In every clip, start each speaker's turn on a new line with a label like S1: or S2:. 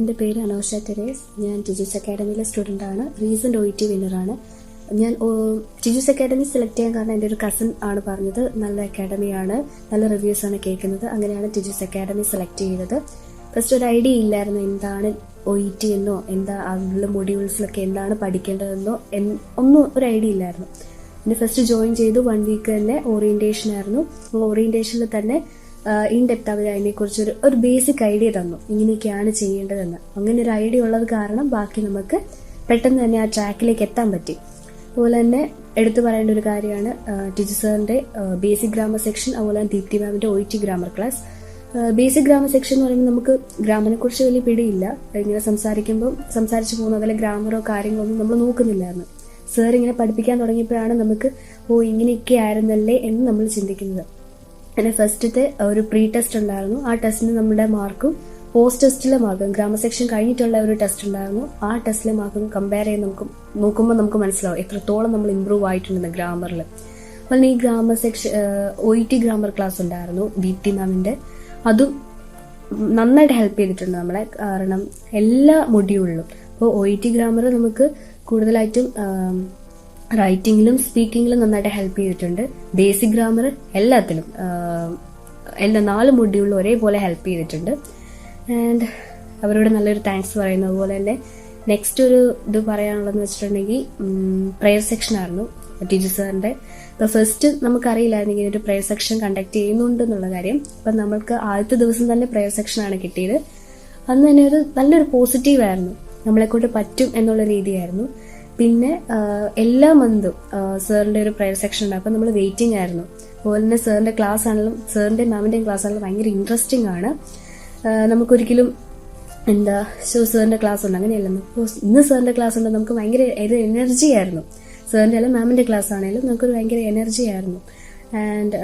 S1: എൻ്റെ പേര് അനോഷ തെരേസ്. ഞാൻ ടിജൂസ് അക്കാഡമിയിലെ സ്റ്റുഡൻ്റാണ്. റീസെൻ്റ് OET വിന്നറാണ്. ഞാൻ ടിജൂസ് അക്കാഡമി സെലക്ട് ചെയ്യാൻ കാരണം എൻ്റെ ഒരു കസിൻ ആണ് പറഞ്ഞത് നല്ല അക്കാഡമിയാണ്, നല്ല റിവ്യൂസാണ് കേൾക്കുന്നത്. അങ്ങനെയാണ് ടിജൂസ് അക്കാഡമി സെലക്ട് ചെയ്തത്. ഫസ്റ്റ് ഒരു ഐഡിയ ഇല്ലായിരുന്നു എന്താണ് OET എന്നോ എന്താ അതിലുള്ള മൊഡ്യൂൾസിലൊക്കെ എന്താണ് പഠിക്കേണ്ടതെന്നോ ഒന്നും ഒരു ഐഡിയ ഇല്ലായിരുന്നു. പിന്നെ ഫസ്റ്റ് ജോയിൻ ചെയ്തു. 1 വീക്ക് തന്നെ ഓറിയന്റേഷൻ ആയിരുന്നു. ഓറിയന്റേഷനിൽ തന്നെ ഇൻ ഡെപ്ത് അവർ അതിനെക്കുറിച്ച് ഒരു ബേസിക് ഐഡിയ തന്നു, ഇങ്ങനെയൊക്കെയാണ് ചെയ്യേണ്ടതെന്ന്. അങ്ങനെ ഒരു ഐഡിയ ഉള്ളത് കാരണം ബാക്കി നമുക്ക് പെട്ടെന്ന് തന്നെ ആ ട്രാക്കിലേക്ക് എത്താൻ പറ്റി. അതുപോലെ തന്നെ എടുത്തു പറയേണ്ട ഒരു കാര്യമാണ് ടിജു സാറിന്റെ ബേസിക് ഗ്രാമർ സെക്ഷൻ, അതുപോലെ തന്നെ ദീപ്തി മാമിന്റെ OET grammar class. Basic grammar section എന്ന് പറയുമ്പോൾ നമുക്ക് ഗ്രാമറിനെ കുറിച്ച് വലിയ പിടിയില്ല. ഇങ്ങനെ സംസാരിച്ചു പോകുന്ന അതിലെ ഗ്രാമറോ കാര്യങ്ങളോ ഒന്നും നമ്മൾ നോക്കുന്നില്ലായിരുന്നു. സാർ ഇങ്ങനെ പഠിപ്പിക്കാൻ തുടങ്ങിയപ്പോഴാണ് നമുക്ക് ഇങ്ങനെയൊക്കെ ആയിരുന്നല്ലേ എന്ന് നമ്മൾ ചിന്തിക്കുന്നത്. അങ്ങനെ ഫസ്റ്റത്തെ ഒരു പ്രീ ടെസ്റ്റ് ഉണ്ടായിരുന്നു. ആ ടെസ്റ്റിന് നമ്മുടെ മാർക്കും പോസ്റ്റ് ടെസ്റ്റിലെ മാർക്കും, ഗ്രാമർ സെക്ഷൻ കഴിഞ്ഞിട്ടുള്ള ഒരു ടെസ്റ്റ് ഉണ്ടായിരുന്നു. ആ ടെസ്റ്റിലെ മാർക്കും കമ്പയർ ചെയ്ത് നോക്കുമ്പോൾ നമുക്ക് മനസ്സിലാവും എത്രത്തോളം നമ്മൾ ഇമ്പ്രൂവ് ആയിട്ടുണ്ടെന്ന് ഗ്രാമറിൽ. അപ്പോൾ ഈ grammar section OET grammar class ഉണ്ടായിരുന്നു ദീപ്തി മാമിന്റെ. അതും നന്നായിട്ട് ഹെൽപ്പ് ചെയ്തിട്ടുണ്ട് നമ്മളെ, കാരണം എല്ലാ മൊഡ്യൂളിലും. അപ്പോൾ OET ഗ്രാമർ നമുക്ക് കൂടുതലായിട്ടും റൈറ്റിംഗിലും സ്പീക്കിങ്ങിലും നന്നായിട്ട് ഹെൽപ്പ് ചെയ്തിട്ടുണ്ട്. ബേസിക് ഗ്രാമർ എല്ലാത്തിലും എല്ലാ 4 മൊഡ്യൂളിലും ഒരേപോലെ ഹെൽപ്പ് ചെയ്തിട്ടുണ്ട്. ആൻഡ് അവരോട് നല്ലൊരു താങ്ക്സ് പറയുന്നു. അതുപോലെ തന്നെ നെക്സ്റ്റ് ഒരു ഇത് പറയാനുള്ളതെന്ന് വെച്ചിട്ടുണ്ടെങ്കിൽ പ്രെയർ സെക്ഷൻ ആയിരുന്നു ടിജു സാറിന്റെ. അപ്പോൾ ഫസ്റ്റ് നമുക്കറിയില്ലായിരുന്നു ഇങ്ങനെ ഒരു പ്രെയർ സെക്ഷൻ കണ്ടക്ട് ചെയ്യുന്നുണ്ടെന്നുള്ള കാര്യം. അപ്പം നമ്മൾക്ക് ആദ്യത്തെ ദിവസം തന്നെ പ്രെയർ സെക്ഷനാണ് കിട്ടിയത്. അന്ന് തന്നെ ഒരു നല്ലൊരു പോസിറ്റീവ് ആയിരുന്നു, നമ്മളെക്കൊണ്ട് പറ്റും എന്നുള്ള രീതിയായിരുന്നു. പിന്നെ എല്ലാ മന്തും സാറിന്റെ ഒരു പ്രെയർ സെക്ഷൻ ഉണ്ട്. അപ്പം നമ്മൾ വെയിറ്റിംഗ് ആയിരുന്നു. അതുപോലെ തന്നെ സാറിന്റെ ക്ലാസ് ആണെങ്കിലും സാറിന്റെ മാമിന്റെയും ക്ലാസ് ആണെങ്കിലും ഭയങ്കര ഇൻട്രസ്റ്റിംഗ് ആണ്. നമുക്കൊരിക്കലും സാറിന്റെ ക്ലാസ് ഉണ്ട് അങ്ങനെയല്ലെന്ന്. ഇന്ന് സാറിന്റെ ക്ലാസ് ഉണ്ട്, നമുക്ക് ഭയങ്കര എനർജി ആയിരുന്നു. സാറിന്റെ അല്ല മാമിന്റെ ക്ലാസ് ആണെങ്കിലും നമുക്കൊരു ഭയങ്കര എനർജി ആയിരുന്നു. ആൻഡ്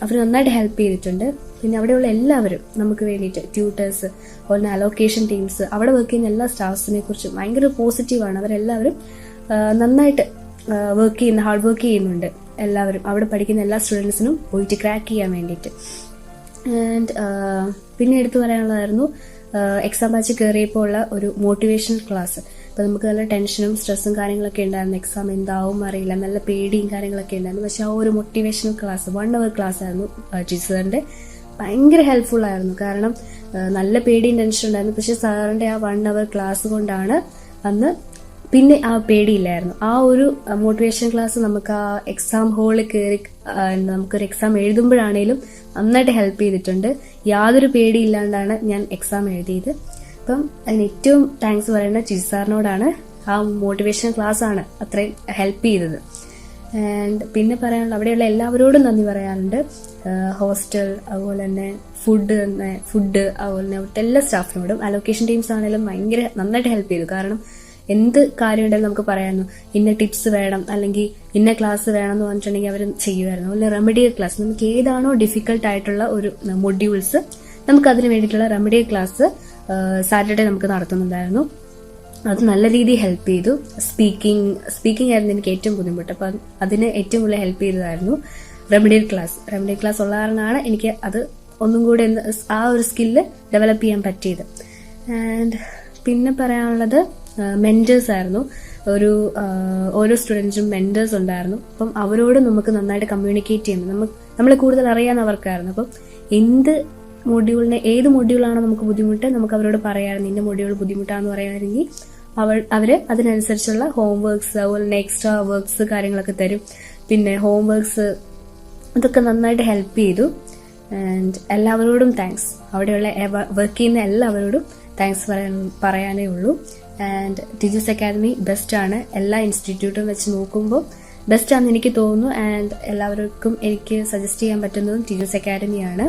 S1: അവർ നന്നായിട്ട് ഹെൽപ്പ് ചെയ്തിട്ടുണ്ട്. പിന്നെ അവിടെയുള്ള എല്ലാവരും നമുക്ക് വേണ്ടിയിട്ട് ട്യൂട്ടേഴ്സ്, അതുപോലെ അലോക്കേഷൻ ടീംസ്, അവിടെ വർക്ക് ചെയ്യുന്ന എല്ലാ സ്റ്റാഫ്സിനെ കുറിച്ചും ഭയങ്കര പോസിറ്റീവാണ്. അവരെല്ലാവരും നന്നായിട്ട് ഹാർഡ് വർക്ക് ചെയ്യുന്നുണ്ട്. എല്ലാവരും അവിടെ പഠിക്കുന്ന എല്ലാ സ്റ്റുഡൻസിനും പോയിട്ട് ക്രാക്ക് ചെയ്യാൻ വേണ്ടിയിട്ട്. ആൻഡ് പിന്നെ എടുത്തു പറയാനുള്ളതായിരുന്നു എക്സാം ബാച്ച് കയറിയപ്പോൾ ഉള്ള ഒരു മോട്ടിവേഷണൽ ക്ലാസ്. അപ്പോൾ നമുക്ക് നല്ല ടെൻഷനും സ്ട്രെസ്സും കാര്യങ്ങളൊക്കെ ഉണ്ടായിരുന്നു. എക്സാം എന്താവും അറിയില്ല, നല്ല പേടിയും കാര്യങ്ങളൊക്കെ ഉണ്ടായിരുന്നു. പക്ഷെ ആ ഒരു മോട്ടിവേഷണൽ ക്ലാസ് 1 hour ക്ലാസ് ആയിരുന്നു ടിജു സാറിന്റെ. ഭയങ്കര ഹെൽപ്ഫുൾ ആയിരുന്നു. കാരണം നല്ല പേടിയും ടെൻഷൻ ഉണ്ടായിരുന്നു. പക്ഷെ സാറിന്റെ ആ 1 hour ക്ലാസ് കൊണ്ടാണ് അന്ന് പിന്നെ ആ പേടിയില്ലായിരുന്നു. ആ ഒരു മോട്ടിവേഷൻ ക്ലാസ് നമുക്ക് ആ എക്സാം ഹോളിൽ കയറി നമുക്കൊരു എക്സാം എഴുതുമ്പോഴാണേലും നന്നായിട്ട് ഹെൽപ്പ് ചെയ്തിട്ടുണ്ട്. യാതൊരു പേടിയില്ലാണ്ടാണ് ഞാൻ എക്സാം എഴുതിയത്. അപ്പം അതിന് ഏറ്റവും താങ്ക്സ് പറയുന്നത് ടിജു സാറിനോടാണ്. ആ മോട്ടിവേഷൻ ക്ലാസ് ആണ് അത്രയും ഹെൽപ്പ് ചെയ്തത്. ആൻഡ് പിന്നെ പറയാനുള്ള അവിടെയുള്ള എല്ലാവരോടും നന്ദി പറയാനുണ്ട്. ഹോസ്റ്റൽ, അതുപോലെ തന്നെ ഫുഡ്, അതുപോലെ തന്നെ അവിടുത്തെ എല്ലാ സ്റ്റാഫിനോടും. അലോക്കേഷൻ ടീംസ് ആണെങ്കിലും ഭയങ്കര നന്നായിട്ട് ഹെൽപ്പ് ചെയ്തു. കാരണം എന്ത് കാര്യം ഉണ്ടെങ്കിലും നമുക്ക് പറയാമായിരുന്നു, ഇന്ന ടിപ്സ് വേണം അല്ലെങ്കിൽ ഇന്ന ക്ലാസ് വേണം എന്ന് പറഞ്ഞിട്ടുണ്ടെങ്കിൽ അവർ ചെയ്യുമായിരുന്നു. അതുപോലെ റെമഡിയൽ ക്ലാസ്, നമുക്ക് ഏതാണോ ഡിഫിക്കൽട്ട് ആയിട്ടുള്ള ഒരു മൊഡ്യൂൾസ് നമുക്ക് അതിന് വേണ്ടിയിട്ടുള്ള റെമഡിയൽ ക്ലാസ് സാറ്റർഡേ നമുക്ക് നടത്തുന്നുണ്ടായിരുന്നു. അത് നല്ല രീതിയിൽ ഹെൽപ്പ് ചെയ്തു. സ്പീക്കിംഗ് ആയിരുന്നു എനിക്ക് ഏറ്റവും ബുദ്ധിമുട്ട്. അപ്പം അതിന് ഏറ്റവും കൂടുതൽ ഹെൽപ്പ് ചെയ്തതായിരുന്നു റെമഡിയൽ ക്ലാസ് ഉള്ള കാരണമാണ് എനിക്ക് അത് ഒന്നും കൂടെ ആ ഒരു സ്കില്ല് ഡെവലപ്പ് ചെയ്യാൻ പറ്റിയത്. ആൻഡ് പിന്നെ പറയാനുള്ളത് മെന്റേഴ്സ് ആയിരുന്നു. ഓരോ സ്റ്റുഡൻസിനും മെന്റേഴ്സ് ഉണ്ടായിരുന്നു. അപ്പം അവരോട് നമുക്ക് നന്നായിട്ട് കമ്മ്യൂണിക്കേറ്റ് ചെയ്യുന്നത് നമ്മളെ കൂടുതൽ അറിയാവുന്നവർക്കായിരുന്നു. അപ്പം ഏത് മൊഡ്യൂളാണോ നമുക്ക് ബുദ്ധിമുട്ട് നമുക്ക് അവരോട് പറയാമായിരുന്നു. ഇന്ന മൊഡ്യൂൾ ബുദ്ധിമുട്ടാന്ന് പറയാമെങ്കിൽ അവര് അതിനനുസരിച്ചുള്ള ഹോംവർക്ക്സ്, അതുപോലെ എക്സ്ട്രാ വർക്ക്സ് കാര്യങ്ങളൊക്കെ തരും. പിന്നെ ഹോംവർക്ക്സ് അതൊക്കെ നന്നായിട്ട് ഹെൽപ്പ് ചെയ്തു. ആൻഡ് എല്ലാവരോടും താങ്ക്സ്. അവിടെയുള്ള വർക്ക് ചെയ്യുന്ന എല്ലാവരോടും താങ്ക്സ് പറയാനേ ഉള്ളൂ. ആൻഡ് ടിജൂസ് അക്കാഡമി ബെസ്റ്റ് ആണ്. എല്ലാ ഇൻസ്റ്റിറ്റ്യൂട്ടും വെച്ച് നോക്കുമ്പോൾ ബെസ്റ്റ് ആണെന്ന് എനിക്ക് തോന്നുന്നു. ആൻഡ് എല്ലാവർക്കും എനിക്ക് സജസ്റ്റ് ചെയ്യാൻ പറ്റുന്നതും ടിജൂസ് അക്കാഡമിയാണ്.